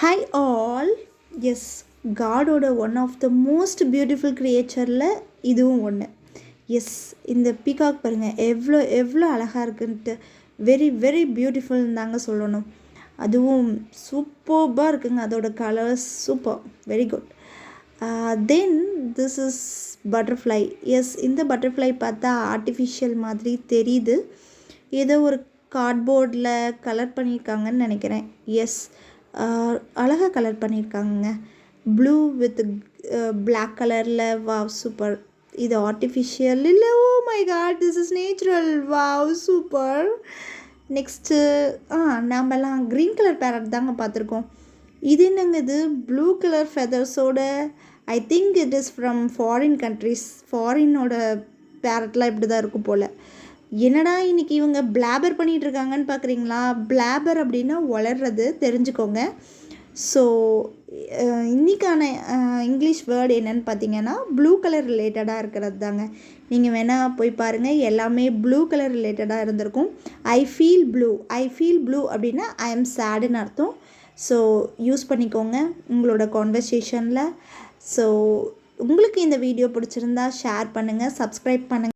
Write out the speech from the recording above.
Hi all. Yes, காடோட one of the most beautiful கிரியேச்சரில் இதுவும் ஒன்று. எஸ், இந்த பீகாக் பாருங்கள் எவ்வளோ எவ்வளோ அழகாக இருக்குன்ட்டு. வெரி வெரி பியூட்டிஃபுல்னு தாங்க சொல்லணும். அதுவும் சூப்பர்பாக இருக்குங்க. அதோட colours super, very good. Then this is butterfly. Yes, இந்த பட்டர்ஃப்ளை பார்த்தா ஆர்டிஃபிஷியல் மாதிரி தெரியுது. ஏதோ ஒரு கார்ட்போர்டில் கலர் பண்ணியிருக்காங்கன்னு நினைக்கிறேன். எஸ், அழகாக கலர் பண்ணியிருக்காங்க. ப்ளூ வித் பிளாக் கலரில். Wow, super. இது ஆர்டிஃபிஷியல் இல்லை. Oh my god, this is natural. Wow, super. Next நாமெல்லாம் க்ரீன் கலர் பேரட் தாங்க பார்த்துருக்கோம். இது என்னங்க இது ப்ளூ கலர் ஃபெதர்ஸோட? I think it is from foreign countries. ஃபாரினோட பேரட்லாம் இப்படி தான் இருக்கும் போல். என்னடா இன்றைக்கி இவங்க பிளாபர் பண்ணிகிட்டு இருக்காங்கன்னு பார்க்குறீங்களா? பிளாபர் அப்படின்னா வளர்றது, தெரிஞ்சுக்கோங்க. ஸோ இன்றைக்கான இங்கிலீஷ் வேர்டு என்னென்னு பார்த்தீங்கன்னா ப்ளூ கலர் ரிலேட்டடாக இருக்கிறது தாங்க. நீங்கள் வேணால் போய் பாருங்கள், எல்லாமே ப்ளூ கலர் ரிலேட்டடாக இருந்திருக்கும். ஐ ஃபீல் ப்ளூ அப்படின்னா ஐ எம் சேடுன்னு அர்த்தம். ஸோ யூஸ் பண்ணிக்கோங்க உங்களோட கான்வர்சேஷனில். ஸோ உங்களுக்கு இந்த வீடியோ பிடிச்சிருந்தா ஷேர் பண்ணுங்கள், சப்ஸ்கிரைப் பண்ணுங்கள்.